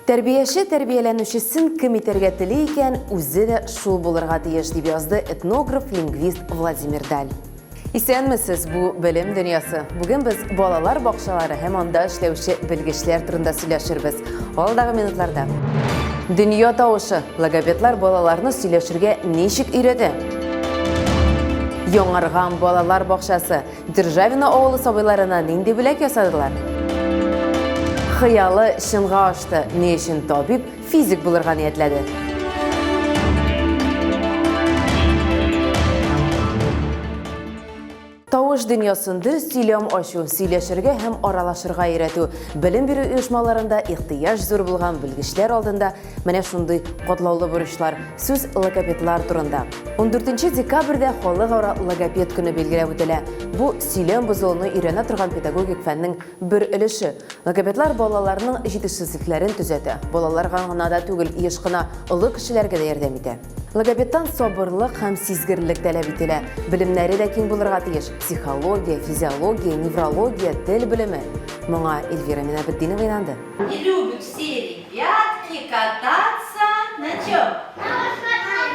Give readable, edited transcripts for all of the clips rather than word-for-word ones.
Тәрбиеші тәрбиеленушісін кім етерге тілі екен, өзі де шул болырға тиеш деп язды этнограф-лингвист Владимир Даль. Исәнмесез бу білім дүниясы. Бүгін біз балалар бақшалары һәм анда эшләүче белгечләр турында сөйләшербез. Алдағы минутларда. Дөнья тауышы. Логопедлар балаларны сөйләшергә ничек өйрәтә? Яңарган балалар бақшасы. Державина авылы сабыйларына нинди бүләк ясадылар? Хыялы шынға ашты. Не өчен табиб физик булырга ниятләде? Тавыш дөньясын дөрес сөйләм ачу, сөйләшергә һәм аралашырга өйрәтү, белем бирү оешмаларында ихтыяҗ зур булган белгечләр алдында менә шундый катлаулы бурычлар сүз логопедлар турында. 14 декабрьдә халыкара логопед көне билгеләп үтелә. Бу сөйләм бозылуны өйрәнә торган педагогик фәннең бер өлеше. Логопедлар балаларның җитешсезлекләрен төзәтә. Балаларга гына да түгел, еш кына олы кешеләргә дә ярдәм итә. Логопедтан сабырлык һәм сизгерлек таләп ителә. Белемнәре дә киң булырга тиеш. Психология, физиология, неврология, тел білімі. Моңа Эльвира Минабетдинова уйланды. Не любят все ребятки кататься на чем?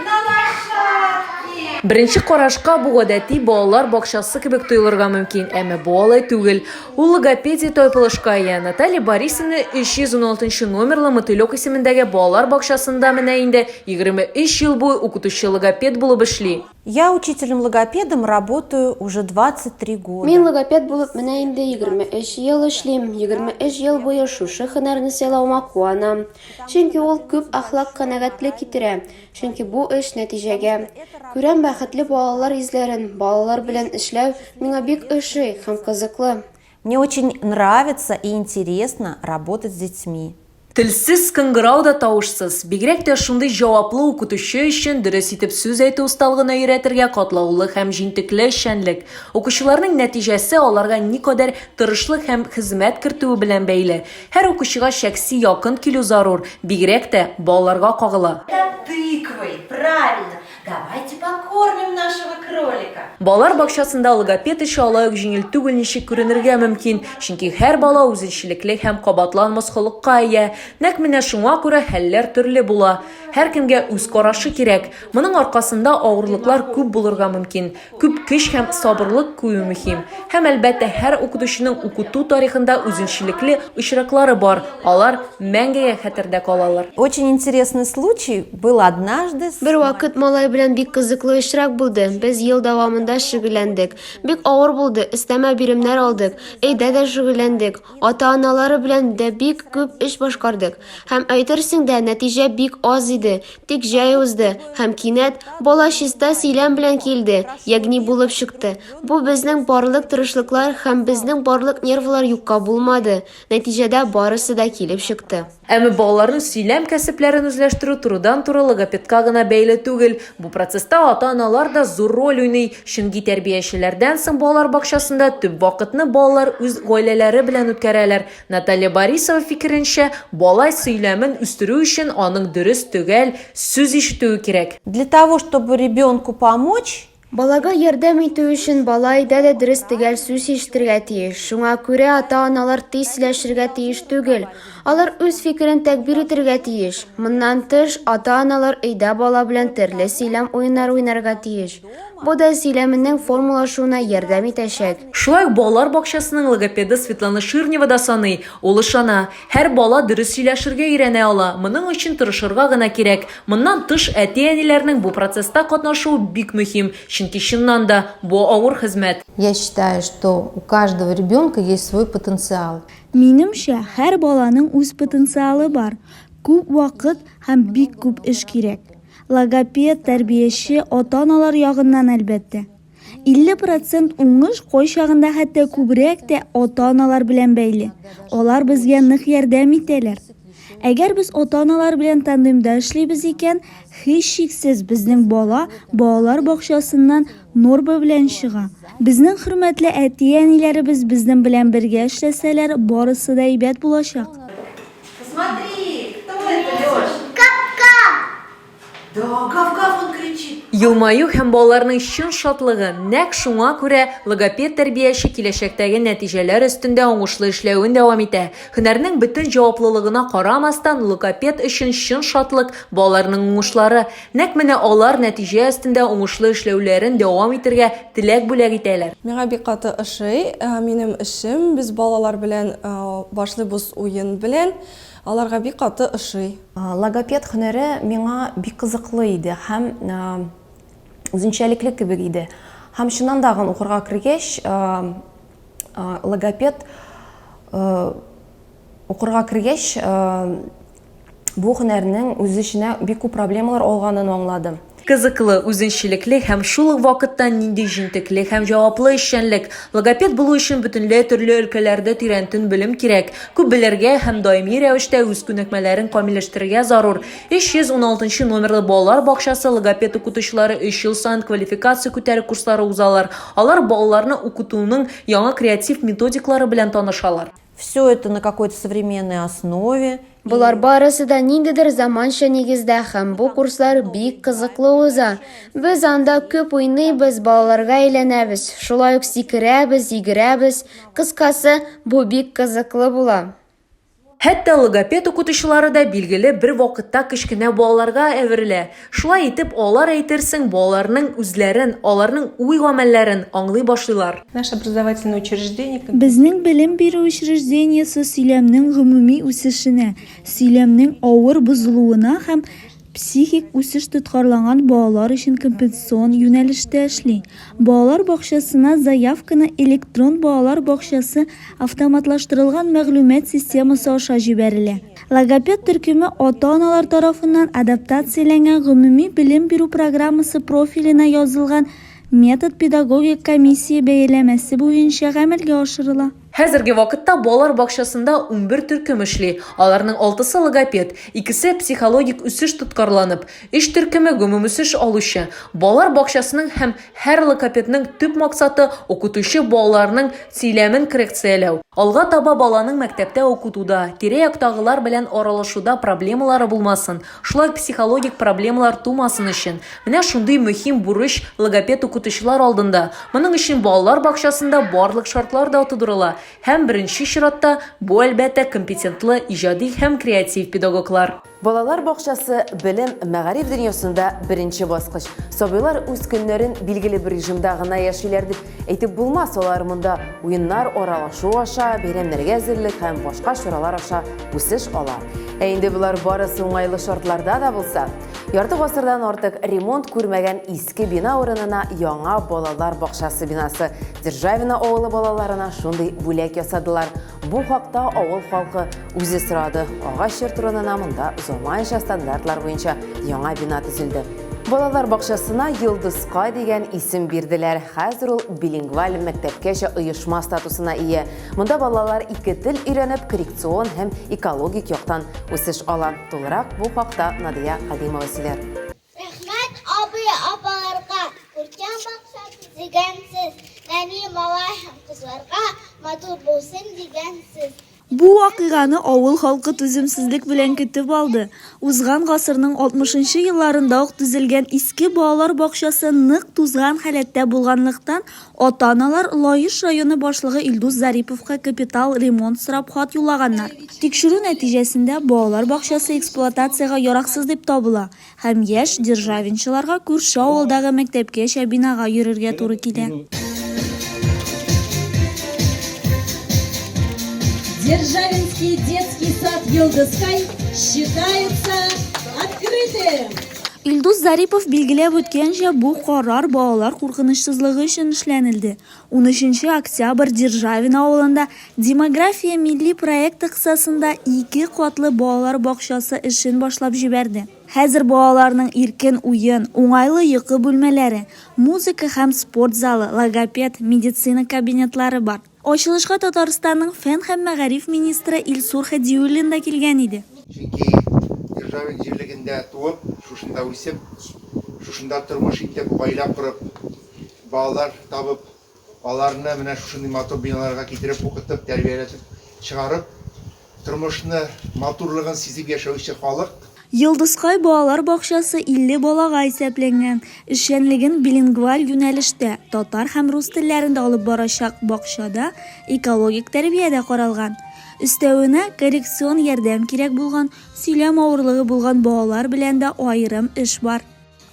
На лошадке. Беренче карашка бу гадәти балалар бакчасы кебек тоелырга мөмкин, әмма бу алай түгел. Ул логопедия тайпылышка ия. Наталья Борисовна 316 номерлы Мотылек исемендәге балалар бакчасында менә инде 23 ел буе укытучы логопед булып эшли. Я учителем-логопедом работаю уже 23 года. Мен логопед булып менә инде 23 ел эшлим. 23 ел буе шушы һөнәрне сайлауыма куанам. Чөнки ул күп әхлак канәгатьлек китерә. Чөнки бу эш нәтиҗәгә. Күрәм бәхетле балалар йөзләрен, балалар белән эшләү миңа бик ошый һәм кызыклы. Мне очень нравится и интересно работать с детьми. Телсез кыңгырау да тавышсыз. Бигрәк тә шундый җаваплы укытучы өчен дөрес итеп сүз әйтү осталыгына өйрәтергә катлаулы һәм җинтекле эшчәнлек. Укучыларның нәтиҗәсе аларга никадәр тырышлык һәм хезмәт кертүе белән бәйле. Һәр укучыга шәхси якын килү зарур. Бигрәк тә балаларга кагыла. Тыквой, правильно. Давайте покормим нашего кролика. Балалар бакчасында логопед эше алай ук җиңел түгел ничек күренергә мөмкин. Чөнки һәр бала үзенчәлекле һәм кабатланмас холыкка ия. Нәкъ менә шуңа күрә хәлләр төрле була. Һәр кемгә үз карашы кирәк. Моның аркасында авырлыклар күп булырга мөмкин. Күп көч һәм сабырлык кую мөһим. Һәм әлбәттә һәр укытучының укыту тарихында үзенчәлекле очраклары бар. Алар мәңгегә хәтердә калалар. Очень интересный случай был однажды. Бер вакыт малай белән бик кызыклы очрак булды. Без ел дәвамында шөгыльләндек. Бик авыр булды. Өстәмә биремнәр алдык. Әйдә дә шөгыльләндек. Ата-аналары белән дә бик күп эш башкардык. Һәм әйтерсең дә нәтиҗә бик аз иде. Тик җай узды. Һәм кинәт бала чиста сөйләм белән килде. Ягъни булып чыкты. Бу безнең барлык тырышлыклар һәм безнең барлык нервлар юкка булмады. Нәтиҗәдә барысы да килеп чыкты. Әмма балаларның сөйләм кәсепләрен үзләштерү турыдан-туры логопедка гына бәйле түгел. Бу процесста ата-аналар да зур роль уйный. Чөнки тәрбиячеләрдән соң балалар бакчасында төп вакытны балалар үз гаиләләре белән үткәрәләр. Наталья Борисова фикеренчә, бала сөйләмен үстерү өчен аның дөрес төгәл сүз ишетүе кирәк. Для того, чтобы ребенку помочь, Балага ярдәм итү өчен бала әйдә дә дөрес төгәл сүз ишетергә тиеш. Шуңа күрә ата-аналар тиз сөйләшергә тиеш түгел. Алар үз фикерен тәгъбир итәргә тиеш. Моннан тыш, ата-аналар әйдә бала белән төрле сөйләм уеннары уйнарга тиеш. Бу да сөйләменең формулашуына ярдәм итәчәк. Шулай ук балалар бакчасының логопеды Светлана Ширнева да саный. Ул ышана, һәр бала дөрес сөйләшергә өйрәнә ала. Моның өчен тырышырга гына кирәк. Моннан тыш, әти-әниләрнең бу процесста катнашуы бик мөһим. Чөнки чыннан да бу авыр хезмәт. Я считаю, что у каждого ребенка есть свой потенциал. Минемчә, һәр баланың үз потенциалы бар. Күп вакыт һәм бик күп эш кирәк. Логопед, тәрбияче, ата-аналар ягыннан әлбәттә. 50% уңыш кайчагында хәтта күбрәк тә ата-аналар белән бәйле. Алар безгә нык ярдәм итәләр. Әгәр без ата-аналар белән тандемда эшлибез икән, һичшиксез безнең бала балалар бакчасыннан норма белән чыга. Безнең хөрмәтле әти-әниләребез безнең белән бергә эшләсәләр, барысы да әйбәт булачак. Посмотри, кто это, Лёш? Гав-гав! Да, гав-гав он кричит. Елмаю һәм балаларның чын шатлыгы нәк шуңа күрә логопед тәрбиясе киләчәктәге нәтиҗәләр өстендә уңышлы эшләвен дәвам итә. Һөнәрнең бөтен җаваплылыгына карамастан, логопед өчен чын шатлык балаларның уңышлары. Нәк менә алар нәтиҗә өстендә уңышлы эшләүләрен дәвам итәргә теләк бүләк итәләр. Миңа бик каты ошый, минем эшем, без балалар белән башлыйбыз уен белән, аларга бик каты ошый. Логопед һөнәре миңа бик кызыклы иде һәм үзенчәлекле кебек иде. Һәм шуннан да укырга кергәч, логопед укырга кергәч, бу һөнәрнең үз эченә бик күп проблемалар алганын аңладым. Кызыклы, үзенчәлекле һәм шул ук вакытта нинди җентекле һәм җаваплы эшчәнлек. Логопед булу өчен бөтенләй төрле өлкәләрдә тирәнтен белем кирәк. Күп белергә һәм даими рәвештә үз күнекмәләрен камилләштерергә зарур. 316 номерлы балалар бакчасы логопед укытучылары 3 ел саен квалификация күтәрү курслары узалар. Алар балаларны укытуның яңа креатив методиклары белән танышалар. Все это на какой-то современной основе. Булар барысы да ниндидер заманча нигездә һәм бу курслар бик кызыклы уза. Без анда күп уйныйбыз, балаларга әйләнәбез, шулай ук сикерәбез, йөгерәбез. Кыскасы, бу бик кызыклы була. Хәтта логопед укытучылары да билгеле бер вакытта кечкенә балаларга әверелә. Шулай итеп, алар әйтерсең балаларның үзләрен, аларның уй-гамәлләрен аңлый башлыйлар. Наше образовательное учреждение Безнең белем бирү учреждениесе сөйләмнең гомуми үсешенә, сөйләмнең авыр бозылуына һәм психик үсеш тоткарланган балалар өчен компенсацион юнәлештә эшли. Балалар бакчасына заявканы электрон балалар бакчасы автоматлаштырылган мәгълүмат системасы аша җибәрелә. Логопед төркеме ата-аналар тарафыннан адаптацияләнгән гомуми белем бирү программасы профиленә язылган метод педагогик комиссия бәяләмәсе буенча гамәлгә ашырыла. Хәзерге вакытта балалар бакчасында 11 төркем эшли. Аларның 6-сы логопед, 2-се психологик үсеш тоткарланып, 3 төркеме гомум үсеш алучы. Балалар бакчасының һәм һәр логопедның төп максаты укытучы балаларның сөйләмен коррекцияләү. Алга таба баланың мәктәптә укытуда, тирә-яктагылар белән аралашуда проблемалары булмасын, шулай психологик проблемалар тумасын өчен. Менә шундый мөһим бурыч логопед укытучылар алдында. Моның өчен балалар бакчасында барлык шартлар да тудырыла. Һәм беренче чиратта бу әлбәттә компетентлы иҗади һәм креатив педагоглар. Балалар бакчасы белем, мәгариф дөньясында беренче баскыч. Сабыйлар үз көннәрен билгеле бер режимда гына яшиләр дип әйтеп булмас. Алар монда уеннар, аралашу аша, бәйрәмнәргә әзерлек һәм башка чаралар аша үсеш ала. Инде булар барысы уңайлы шартларда да булса, ярты гасырдан артык ремонт күрмәгән иске бина урынына яңа балалар бакчасы бинасы Державина авылы балаларына шундый бүләк ясадылар. Бу хакта авыл халкы үзе сорады. Агач йорт-урынына монда заманча стандартлар буенча яңа бина төзелде. Балалар бакчасына Йылдызкай дигән исем бирделәр. Хәзер ул билингваль мәктәпкәчә оешма статусына ия. Монда балалар ике тел өйрәнеп, коррекцион һәм экологик яктан үсеш ала. Тулырак бу хакта Надия Хадимова сөйләр. Рәхмәт апаларга, күркәм бакчасы дигәнсез, нәни малай һәм кызларга матур булсын дигәнсез. Бу вакыйганы авыл халкы түземсезлек белән көтеп алды. Узган гасырның 60-нчы елларында ук төзелгән иске балалар бакчасы нык тузган халәттә булганлыктан, ата-аналар Лаеш районы башлыгы Илдус Зариповка капитал ремонт сорап хат юллаганнар. Тикшерү нәтиҗәсендә балалар бакчасы эксплуатациягә яраксыз дип табыла һәм яшь державинчыларга күрше авылдагы мәктәпкәчә бинага йөрергә туры килә. Державинский детский сад Йылдызкай считается открытым. Илдус Зарипов билгеләп үткәнчә, бу карар балалар куркынычсызлыгы өчен эшләнелде. 13 октябрь Державина авылында демография милли проекты кысасында 2 катлы балалар бакчасы эшен башлап җибәрде. Хәзер балаларның иркен уен, уңайлы йокы бүлмәләре, музыка һәм спорт залы, логопед, медицина кабинетлары бар. Ачылышка Татарстанның фән һәм мәгариф министры Илсур Хәдиуллин да килгән иде. Чөнки Державин җирлегендә туып, шушында үсеп, шушында тормыш итеп, гаилә корып, балалар табып, аларны менә шушындый матур биналарга китереп, укытып, тәрбияләтеп чыгарып, тормышны матурлыгын сизеп яшәүче халык. Йылдызкай балалар бакчасы 50 балага исәпләнгән. Эшчәнлеген билингваль юнәлештә, татар һәм рус телләрендә алып барачак бакчада экологик тәрбия дә каралган. Өстәвенә коррекцион ярдәм кирәк булган, сөйләм авырлыгы булган балалар белән дә аерым эш бар.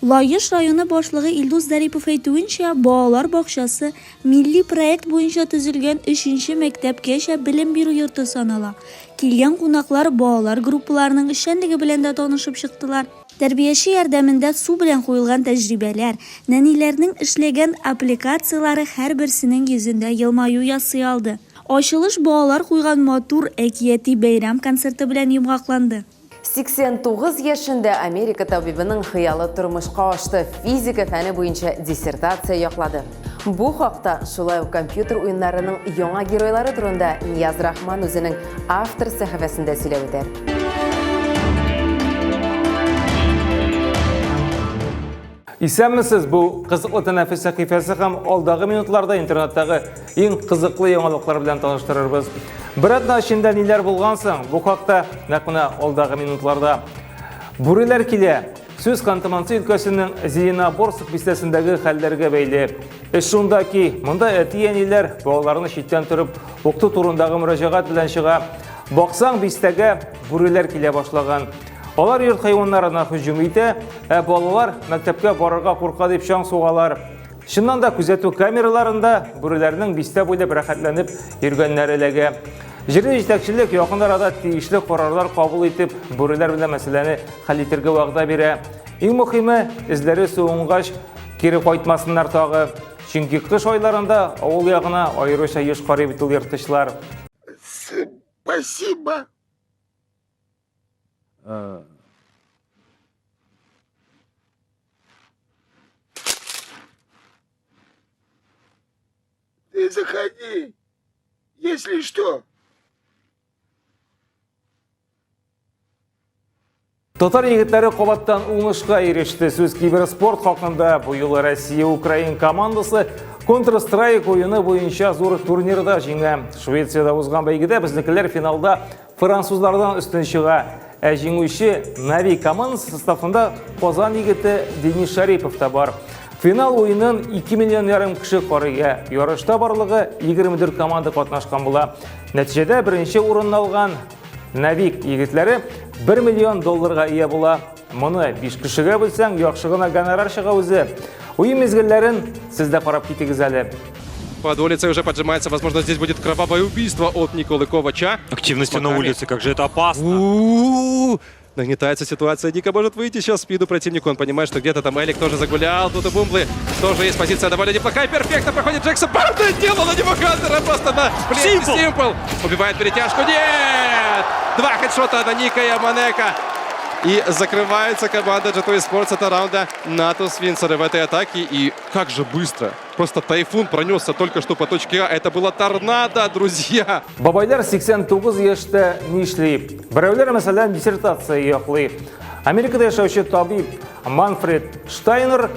Лаеш районы башлыгы Илдус Зарипов әйтүенчә, балалар бакчасы милли проект буенча төзелгән 3нче мәктәпкәчә белем бирү йорты санала. Килгән кунаклар балалар группаларының эшчәнлеге белән дә танышып чыктылар. Тәрбияче ярдәмендә су белән куелган тәҗрибәләр, нәниләрнең эшләгән аппликациялары һәрберсенең йөзендә елмаю ясый алды. Ачылыш балалар куйган матур әкияти бәйрәм концерты белән йомгакланды. 89 яшендә Америка табибының хыялы тормышка ашты, физика фәне буенча диссертация яклады. Бу хакта шулай ук компьютер уеннарының яңа геройлары турында Нияз Рахман үзенең автор сәхифәсендә сөйләп үтә. Исәнмесез, бу кызыклы тәнәфес сәхифәсе һәм алдагы минутларда интернеттагы иң кызыклы яңалыклар белән таныштырырбыз. Бер атна эчендә ниләр булган соң, бу хакта нәкъ менә алдагы минутларда. Бүреләр килә. Сүз Ханты-Мансийск өлкәсенең Зеленогорск бистәсендәге хәлләргә бәйле. Эш шунда ки, монда әти-әниләр балаларны читтән торып, укыту турындагы мөрәҗәгать белән чыга. Баксаң, бистәгә бүреләр килә башлаган. Алар йорт хайваннарына һөҗүм итә, балалар мәктәпкә барырга курка дип чаң сугалар. Шуннан да күзәтү камераларында бүреләрнең бистә буйлап рәхәтләнеп йөргәннәре ләгә. Җирле җитәкчелек якын арада тиешле карарлар кабул итеп, бүреләр белән мәсьәләне хәл итәргә вәгъдә бирә. Иң мөһиме, эзләре суынгач кире кайтмасыннар тагы. Чөнки кыш айларында авыл ягына аеруча еш карый бит ул йыртычлар. Спасибо. Ты заходи, если что. Татар егетләре кабаттан уңышка иреште. Сүз киберспорт хакында бу юлы Россия-Украин командасы Counter-Strike уены буенча зур турнирда җиңә. Швециядә узган бәйгедә безнекеләр финалда французлардан өстен чыга. Җиңүче Нави командасы составында Казан егете Денис Шарипов та бар. Финал уенын 2,5 миллион кеше карыйга. Ярышта барлыгы 24 команда катнашкан була. Нәтиҗәдә беренче урынны алган Навик егетләре $1 миллион ия була. Моны 5 кешегә бүлсәң, яхшы гына гонорар чыга үзе. Уен мезгелләрен сез дә карап китегез әле. Под улицей уже поджимается, возможно, здесь будет кровавое убийство от Николы Ковача. Активности на улице, как же это опасно. Нагнетается ситуация, Ника может выйти сейчас в спиду противнику, он понимает, что где-то там Элик тоже загулял, тут и Бумблы, тоже есть позиция довольно неплохая, перфектно проходит Джексон, правда дело на него Хантера, просто на Симпл, убивает перетяжку, нет! 2 хедшота на Ника и Аманека. И закрывается команда G2 Esports от раунда Натус Винсеры в этой атаке. И как же быстро. Просто тайфун пронесся только что по точке А. Это было торнадо, друзья. Бабайлар 89 яшьтә нишли. Берәүләр мәсәлән диссертация яклый. Америкада яшәүче табиб Манфред Штайнер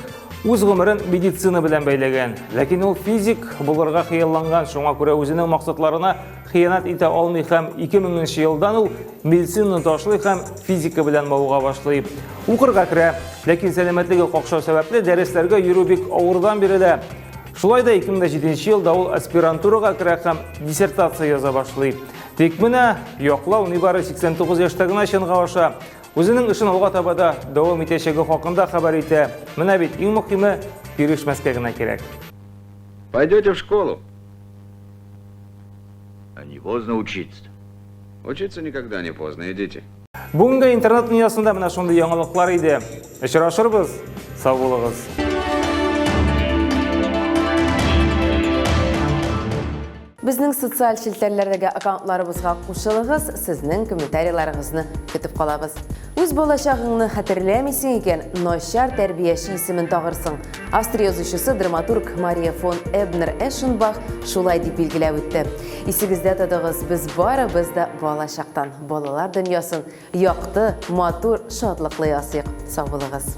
үз гомерен медицина белән бәйләгән. Ләкин ул физик булырга хыялланган, шуңа күрә үзенең максатларына хыянат итә алмый һәм 2000 елдан ул медицинаны ташлый һәм физика белән мавыга башлый. Укырга керә, ләкин сәламәтлеге какшау сәбәпле дәресләргә йөрү бик авырдан бирелә. Шулай да 2007 елда ул аспирантурага керә һәм диссертация яза башлый. Тик менә яклау нибары 89 яшьтә генә чынга аша. Үзенең эшен алга табада дәвам итәчәге хакында хәбәр итә. Менә бит иң мөһиме бирешмәскә генә кирәк. Пойдете в школу? А не поздно учиться. Учиться никогда не поздно, идите. Бүгенге интернет дөньясында менә шундый яңалыклар иде. Очрашырбыз. Сау булыгыз. Безнең социаль челтәрләрдәге аккаунтларыбызга кушылыгыз, сезнең комментарийларыгызны көтеп калабыз. Үз балачагыңны хәтерләмисең икән, начар тәрбияче исемен тагырсың. Австрия язучысы драматург Мария фон Эбнер Эшенбах шулай дип билгеләп үтте. Исегездә тотыгыз, без барыбыз да балачактан балалар дөньясын якты, матур, шатлыклы ясыйк. Сау булыгыз.